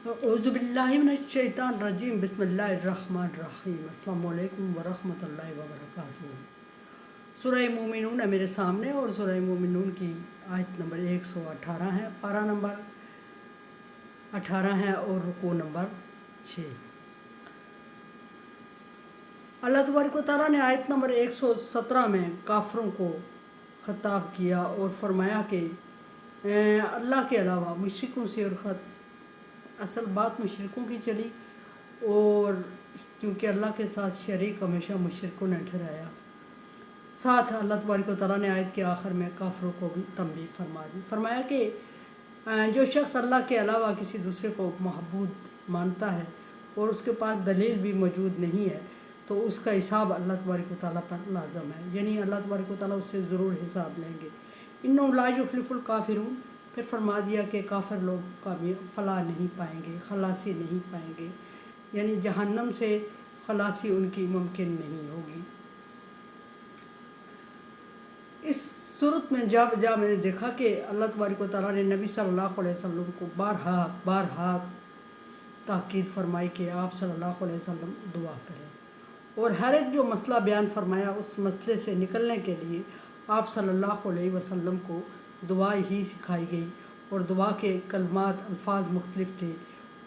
औज़ुबिल्लाहि मिनश्शैतानिर्रजीम बिस्मिल्लाहिर्रहमानिर्रहीम अस्सलामु अलैकुम वरहमतुल्लाहि वबरकातुहू। सूरह मोमिनून है मेरे सामने और सूरह मोमिनून की आयत नंबर 118 है, पारा नंबर 18 है और रुकू नंबर 6। अल्लाह तबारक व तआला ने आयत नंबर 117 में काफरों को ख़िताब किया और फरमाया कि अल्लाह के अलावा मुशरिकों से और असल बात मुशरिकों की चली, और क्योंकि अल्लाह के साथ शरीक हमेशा मुशरिकों ने ठहराया। साथ अल्लाह तबारक व तआला ने आयत के आखिर में काफरों को भी तंबीह फरमा दी। फरमाया कि जो शख्स अल्लाह के अलावा किसी दूसरे को महबूद मानता है और उसके पास दलील भी मौजूद नहीं है तो उसका हिसाब अल्लाह तबारक व तआला पर लाजम है, यानी अल्लाह तबारक व तआला उससे ज़रूर हिसाब लेंगे। इन्नहु ला युफ्लिहुल काफिरून, फिर फरमा दिया कि काफिर लोग कामयाब फलाह नहीं पाएंगे, खलासी नहीं पाएंगे, यानी जहन्नम से खलासी उनकी मुमकिन नहीं होगी। इस सूरत में जा मैंने देखा कि अल्लाह तबारक व तआला ने नबी सल्लल्लाहु अलैहि वसल्लम को बारहा ताकीद फरमाई कि आप सल्लल्लाहु अलैहि वसल्लम दुआ करें, और हर एक जो मसला बयान फरमाया उस मसले से निकलने के लिए आप सल्लल्लाहु अलैहि वसल्लम को दुआ ही सिखाई गई, और दुआ के कलमात अल्फाज मुख्तलिफ थे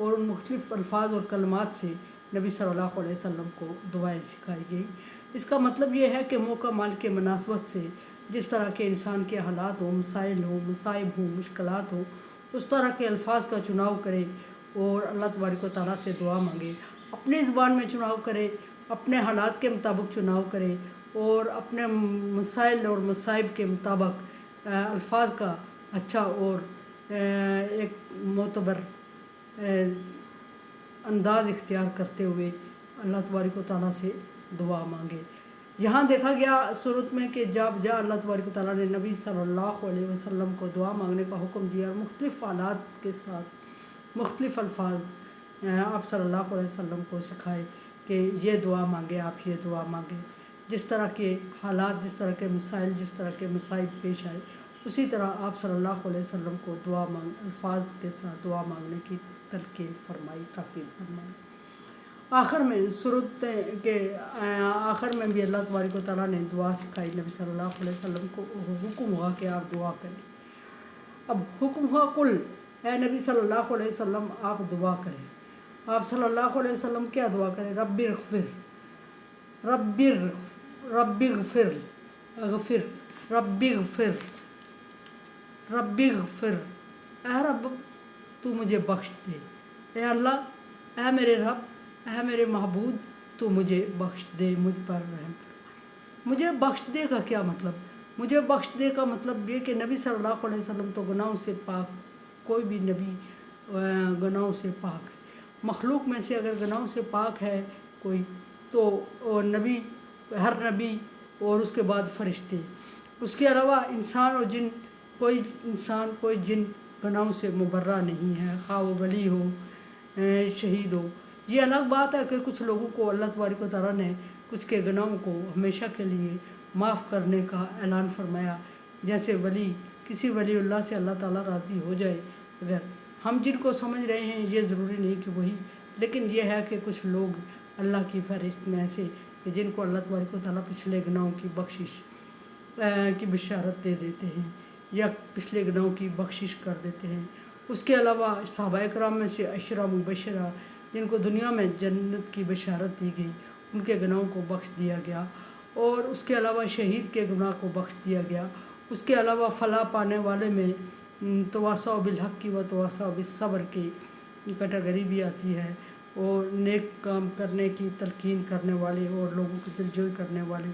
और उन मुख्तलिफ अल्फाज और कलमात से नबी सल्लल्लाहु अलैहि वसल्लम को दुआएं सिखाई गई। इसका मतलब ये है कि मौका माल के मुनासबत से जिस तरह के इंसान के हालात हों, मसाइल हों, मसाइब हों, मुश्किलात हों, उस तरह के अल्फाज का चुनाव करे और अल्लाह तबारक व तआला से दुआ मांगे। अपनी ज़ुबान में चुनाव करे, अपने हालात के मुताबिक चुनाव करे और अपने मसाइल और मसाइब के मुताबिक अल्फाज का अच्छा और एक मोतबर अंदाज़ इख्तियार करते हुए अल्लाह तबारक व तआला से दुआ मांगे। यहाँ देखा गया सूरत में कि जब अल्लाह तबारक व तआला ने नबी सल्लल्लाहु अलैहि वसल्लम को दुआ मांगने का हुक्म दिया और मुख्तलिफ़ हालात के साथ मुख्तलिफ़ अल्फाज आप सल्लल्लाहु अलैहि वसल्लम को सिखाए कि ये दुआ मांगे, आप ये दुआ मांगे। जिस तरह के हालात, जिस तरह के मसाइल, जिस तरह के मसाइब पेश आए, उसी तरह आप सल्लल्लाहु अलैहि वसल्लम को दुआ अल्फाज के साथ दुआ मांगने की तलकीन फरमाई, ताकीद फरमाई। आखिर में सूरत के आखिर में भी अल्लाह तबारक व तआला ने दुआ सिखाई, नबी सल्लल्लाहु अलैहि वसल्लम को हुक्म हुआ कि आप दुआ करें। अब हुक्म हुआ कुल, ए नबी सल्लल्लाहु अलैहि वसल्लम आप दुआ करें। आप सल्लल्लाहु अलैहि वसल्लम क्या दुआ करें? रब्बिग़फिर ऐ रब तू मुझे बख्श दे, ए अल्लाह, ऐ मेरे रब, ऐ मेरे महबूद, तू मुझे बख्श दे, मुझ पर रहम कर। मुझे बख्श दे का क्या मतलब? मुझे बख्श दे का मतलब ये कि नबी सल्लल्लाहु अलैहि वसल्लम तो गुनाहों से पाक, कोई भी नबी गुनाहों से पाक है। मखलूक में से अगर गुनाहों से पाक है कोई तो नबी, हर नबी और उसके बाद फरिश्ते, उसके अलावा इंसान और जिन, कोई इंसान कोई जिन गुनाहों से मुबर्रा नहीं है, खा वो वली हो, शहीद हो। ये अलग बात है कि कुछ लोगों को अल्लाह तबारक व तआला ने कुछ के गुनाहों को हमेशा के लिए माफ़ करने का ऐलान फरमाया, जैसे वली, किसी वलीउल्लाह से अल्लाह ताला राज़ी हो जाए। अगर हम जिनको समझ रहे हैं ये ज़रूरी नहीं कि वही, लेकिन ये है कि कुछ लोग अल्लाह की फहरिस्त में ऐसे कि जिनको अल्लाह तबारक व तआला पिछले गुनाहों की बख्शिश की बिशारत दे देते हैं या पिछले गुनाहों की बख्शिश कर देते हैं। उसके अलावा सहाबाए किराम में से अशरा मुबशरा, जिनको दुनिया में जन्नत की बशारत दी गई, उनके गुनाहों को बख्श दिया गया, और उसके अलावा शहीद के गुनाह को बख्श दिया गया। उसके अलावा फलाह पाने वाले में तवासौ बिल हक़ की व तवासौ बिस सब्र की कैटेगरी भी आती है, और नेक काम करने की तलकीन करने वाले और लोगों की दिलजोई करने वाले।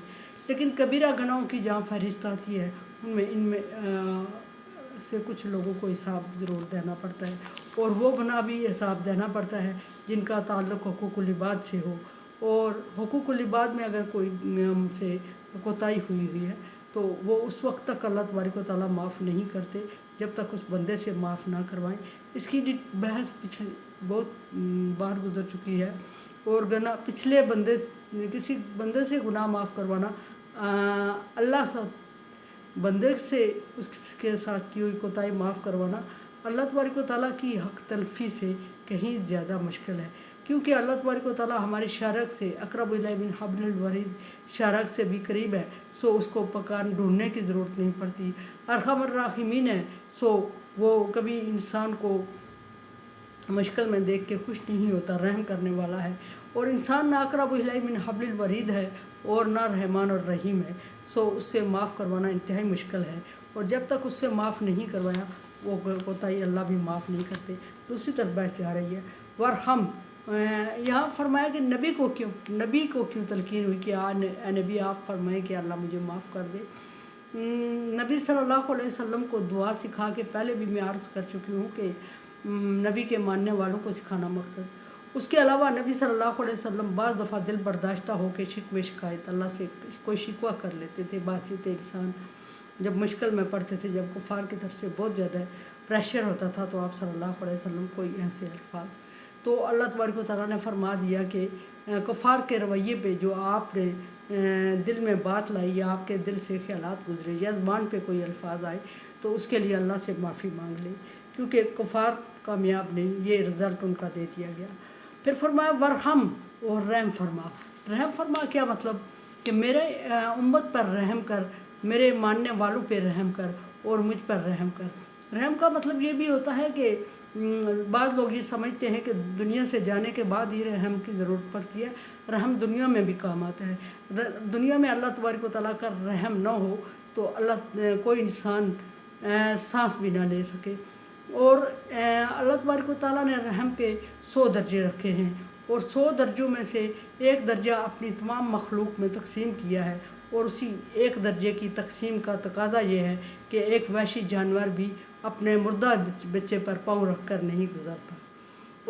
लेकिन कबीरा गुनाहों की जहाँ फहरिस्त आती है उनमें इनमें से कुछ लोगों को हिसाब ज़रूर देना पड़ता है, और वो गुनाह भी हिसाब देना पड़ता है जिनका ताल्लुक़ हुकूकुल इबाद से हो। और हुकूकुल इबाद में अगर कोई से कोताही हुई है तो वो उस वक्त तक अल्लाह तबारक व तआला माफ़ नहीं करते जब तक उस बंदे से माफ़ ना करवाएं। इसकी बहस पिछले बहुत बार गुजर चुकी है, और पिछले बंदे, किसी बंदे से गुनाह माफ़ करवाना, अल्लाह से बंदे से उसके साथ की हुई कोताही माफ़ करवाना अल्लाह तबारक व तआला की हक़ तलफ़ी से कहीं ज़्यादा मुश्किल है, क्योंकि अल्लाह तबारक व तआला हमारे शारक से अक़रब इलैहि मिन हब्लिल वरीद, शारक से भी करीब है, सो उसको पकान ढूंढने की ज़रूरत नहीं पड़ती। अरहमुर राहिमीन है, सो वो कभी इंसान को मुश्किल में देख के खुश नहीं होता, रहम करने वाला है। और इंसान ना अक़रब इलैहि मिन हब्लिल वरीद है और ना रहमान और रहीम है, सो उससे माफ़ करवाना इंतहाई मुश्किल है। और जब तक उससे माफ़ नहीं करवाया वो होता ही अल्लाह भी माफ़ नहीं करते। दूसरी तरफ बहस जा रही है वरहम, यहाँ फरमाया कि नबी को क्यों तलकीन हुई कि नबी आप फरमाएं कि अल्लाह मुझे माफ़ कर दे। नबी सल्लल्लाहु अलैहि वसल्लम को दुआ सिखा के पहले भी मैं अर्ज़ कर चुकी हूँ कि नबी के मानने वालों को सिखाना मकसद। उसके अलावा नबी सल्लल्लाहु अलैहि वसल्लम बाज़ दफ़ा दिल बर्दाश्ता हो के शिकवे शिकायत अल्लाह से कोई शिकवा कर लेते थे। बासित इंसान जब मुश्किल में पड़ते थे, जब कुफ़ार की तरफ से बहुत ज़्यादा प्रेशर होता था, तो आप सल्लल्लाहु अलैहि वसल्लम कोई ऐसे अल्फाज, तो अल्लाह तबारक व तआला ने फरमा दिया कि कुफ़ार के रवैये पे जो आपने दिल में बात लाई या आपके दिल से ख्यालात गुजरे या ज़बान पे कोई अल्फाज आए, तो उसके लिए अल्लाह से माफ़ी मांग ली, क्योंकि कुफ़ार कामयाब नहीं, ये रिज़ल्ट उनका दे दिया गया। फिर फरमाया वरहम, और रहम फरमा। रहम फरमा क्या मतलब कि मेरे उम्मत पर रहम कर, मेरे मानने वालों पे रहम कर और मुझ पर रहम कर। रहम का मतलब ये भी होता है कि बाद लोग ये समझते हैं कि दुनिया से जाने के बाद ही रहम की ज़रूरत पड़ती है। रहम दुनिया में भी काम आता है। दुनिया में अल्लाह तबारक व तआला का रहम ना हो तो अल्लाह कोई इंसान सांस भी ना ले सके। और अल्लाह तबारक व तआला ने रहम के 100 दर्जे रखे हैं, और 100 दर्जों में से एक दर्जा अपनी तमाम मखलूक में तकसीम किया है, और उसी एक दर्जे की तकसीम का तकाजा ये है कि एक वहशी जानवर भी अपने मुर्दा बच्चे पर पाँव रख कर नहीं गुजरता।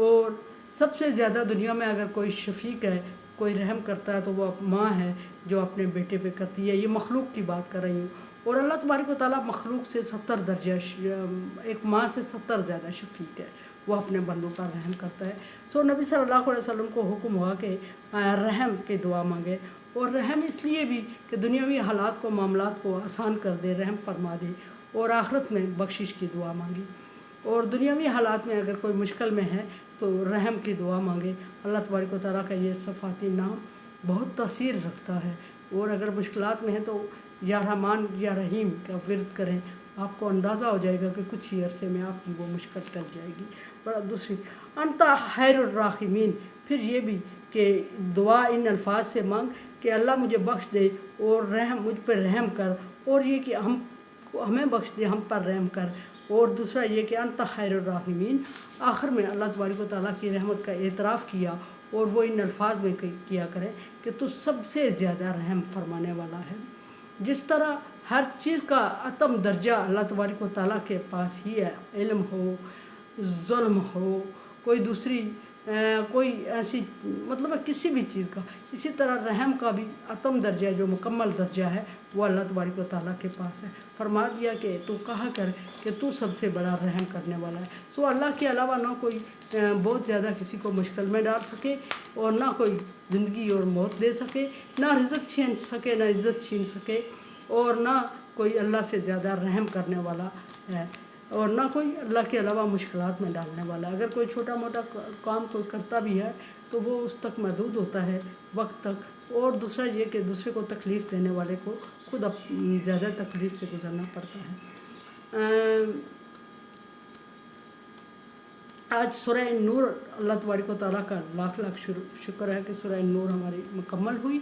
और सबसे ज़्यादा दुनिया में अगर कोई शफीक है, कोई रहम करता है, तो वो माँ है जो अपने बेटे पे करती है। ये मखलूक की बात कर रही हूँ। और अल्लाह तबारक व तआला मखलूक से 70 दर्जा, एक माँ से 70 ज़्यादा शफीक है, वो अपने बंदों पर रहम करता है। सो नबी सल्लल्लाहु अलैहि वसल्लम को हुक्म हुआ कि रहम की दुआ मांगे, और रहम इसलिए भी कि दुनियावी हालात को, मामलात को आसान कर दे, रहम फरमा दे, और आखिरत में बख्शिश की दुआ मांगी। और दुनियावी हालात में अगर कोई मुश्किल में है तो रहम की दुआ मांगे। अल्लाह तबारक व तआला का ये सफ़ाती नाम बहुत तासीर रखता है। और अगर मुश्किलात में है तो या रहमान या रहीम का विर्द करें, आपको अंदाज़ा हो जाएगा कि कुछ ही अरसे में आपकी वो मुश्किल टल जाएगी। बड़ा दूसरी अंता खैरुर राहिमीन, फिर ये भी कि दुआ इन अल्फाज से मांग कि अल्लाह मुझे बख्श दे और रहम, मुझ पर रहम कर, और ये कि हमें बख्श दे, हम पर रहम कर। और दूसरा ये कि अंता खैरुर राहिमीन, आखिर में अल्लाह तबारक व तआला की रहमत का एतराफ़ किया, और वो इन अल्फाज में किया करे कि तू सबसे ज़्यादा रहम फरमाने वाला है। जिस तरह हर चीज़ का अतम दर्जा अल्लाह तबारक व तआला के पास ही है, इल्म हो, ज़ुल्म हो, कोई दूसरी कोई ऐसी मतलब है किसी भी चीज़ का, इसी तरह रहम का भी अतम दर्जा जो मुकम्मल दर्जा है वो अल्लाह तबारक व तआला के पास है। फरमा दिया कि तू कहा कर कि तू सबसे बड़ा रहम करने वाला है। सो अल्लाह के अलावा ना कोई बहुत ज़्यादा किसी को मुश्किल में डाल सके, और ना कोई ज़िंदगी और मौत दे सके, ना रिज़्क़ छीन सके, ना इज़्ज़त छीन सके, और ना कोई अल्लाह से ज़्यादा रहम करने वाला है, और ना कोई अल्लाह के अलावा मुश्किलात में डालने वाला। अगर कोई छोटा मोटा काम कोई करता भी है तो वो उस तक महदूद होता है वक्त तक। और दूसरा ये कि दूसरे को तकलीफ़ देने वाले को खुद ज़्यादा तकलीफ़ से गुजरना पड़ता है। आज सूरह नूर, अल्लाह तबारक व तआला का लाख लाख शुक्र है कि सूरह नूर हमारी मुकम्मल हुई,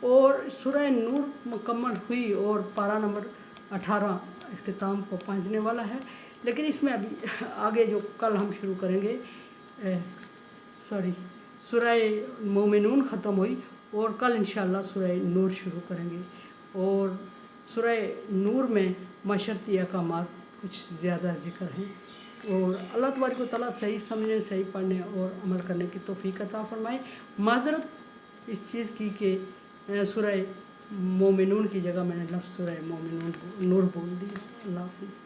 और सूरह नूर मुकम्मल हुई और पारा नंबर 18 इख्तिताम को पहुँचने वाला है। लेकिन इसमें अभी आगे जो कल हम शुरू करेंगे, सूरह मोमिनून ख़त्म हुई और कल इंशाअल्लाह सूरह नूर शुरू करेंगे। और सूरह नूर में मशरती अहकामात कुछ ज़्यादा ज़िक्र हैं। और अल्लाह तबारक व तआला सही समझने, सही पढ़ने और अमल करने की तौफीक अता फरमाए। माज़रत इस चीज़ की कि सूरह मोमिनून की जगह मैंने लफ्ज़ सूरह मोमिनून नूर बोल दिया। अल्लाह हाफ़िज़।